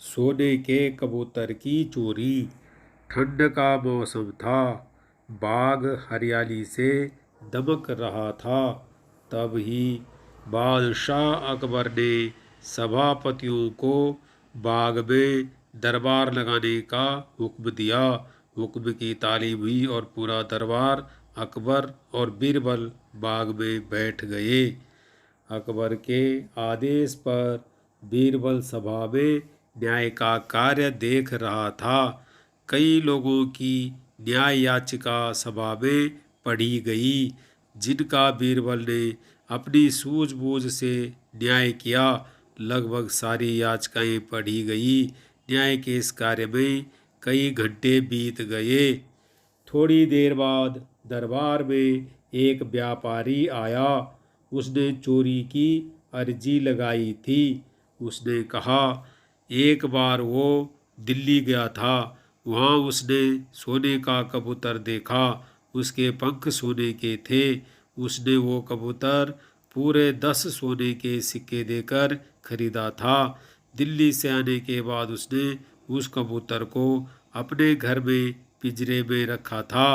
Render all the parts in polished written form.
सोने के कबूतर की चोरी। ठंड का मौसम था, बाग हरियाली से दमक रहा था। तब ही बादशाह अकबर ने सभापतियों को बाग में दरबार लगाने का हुक्म दिया। हुक्म की तालीम हुई और पूरा दरबार अकबर और बीरबल बाग में बैठ गए। अकबर के आदेश पर बीरबल सभा में न्याय का कार्य देख रहा था। कई लोगों की न्याय याचिका सभा में पढ़ी गई, जिनका बीरबल ने अपनी सूझबूझ से न्याय किया। लगभग सारी याचिकाएं पढ़ी गई। न्याय के इस कार्य में कई घंटे बीत गए। थोड़ी देर बाद दरबार में एक व्यापारी आया। उसने चोरी की अर्जी लगाई थी। उसने कहा, एक बार वो दिल्ली गया था। वहाँ उसने सोने का कबूतर देखा। उसके पंख सोने के थे। उसने वो कबूतर पूरे 10 सोने के सिक्के देकर खरीदा था। दिल्ली से आने के बाद उसने उस कबूतर को अपने घर में पिंजरे में रखा था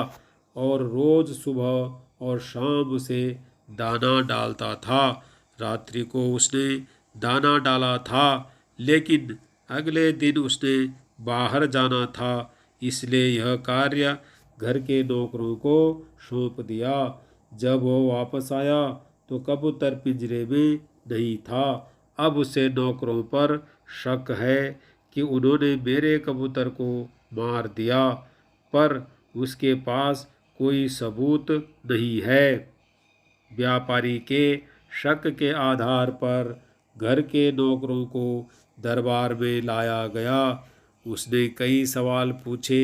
और रोज सुबह और शाम उसे दाना डालता था। रात्रि को उसने दाना डाला था, लेकिन अगले दिन उसने बाहर जाना था, इसलिए यह कार्य घर के नौकरों को सौंप दिया। जब वो वापस आया तो कबूतर पिंजरे में नहीं था। अब उसे नौकरों पर शक है कि उन्होंने मेरे कबूतर को मार दिया, पर उसके पास कोई सबूत नहीं है। व्यापारी के शक के आधार पर घर के नौकरों को दरबार में लाया गया। उसने कई सवाल पूछे,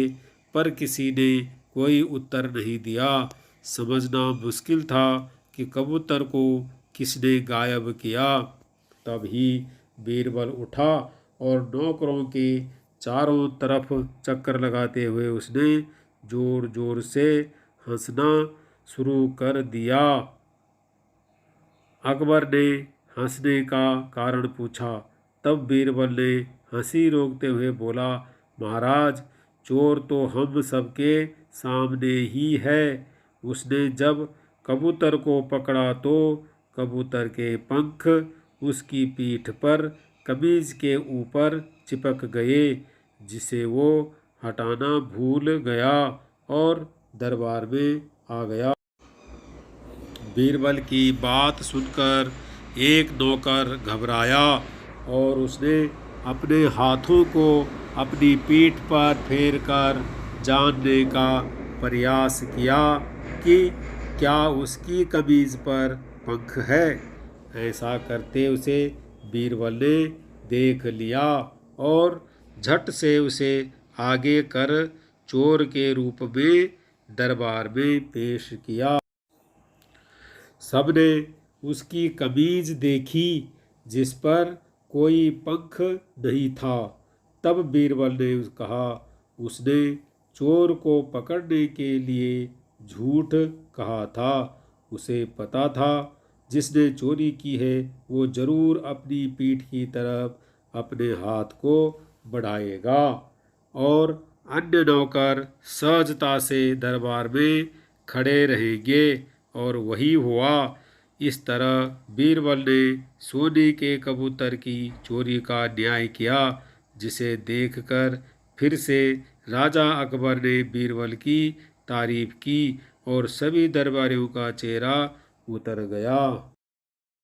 पर किसी ने कोई उत्तर नहीं दिया। समझना मुश्किल था कि कबूतर को किसने गायब किया। तभी बीरबल उठा और नौकरों के चारों तरफ चक्कर लगाते हुए उसने जोर जोर से हंसना शुरू कर दिया। अकबर ने हंसने का कारण पूछा। तब बीरबल ने हंसी रोकते हुए बोला, महाराज, चोर तो हम सबके सामने ही है। उसने जब कबूतर को पकड़ा तो कबूतर के पंख उसकी पीठ पर कमीज के ऊपर चिपक गए, जिसे वो हटाना भूल गया और दरबार में आ गया। बीरबल की बात सुनकर एक नौकर घबराया और उसने अपने हाथों को अपनी पीठ पर फेरकर जानने का प्रयास किया कि क्या उसकी कमीज पर पंख है। ऐसा करते उसे बीरबल ने देख लिया और झट से उसे आगे कर चोर के रूप में दरबार में पेश किया। सबने उसकी कमीज देखी, जिस पर कोई पंख नहीं था। तब बीरबल ने कहा, उसने चोर को पकड़ने के लिए झूठ कहा था। उसे पता था जिसने चोरी की है वो जरूर अपनी पीठ की तरफ अपने हाथ को बढ़ाएगा और अन्य नौकर सहजता से दरबार में खड़े रहेंगे। और वही हुआ। इस तरह बीरबल ने सोने के कबूतर की चोरी का न्याय किया, जिसे देखकर फिर से राजा अकबर ने बीरबल की तारीफ की और सभी दरबारियों का चेहरा उतर गया।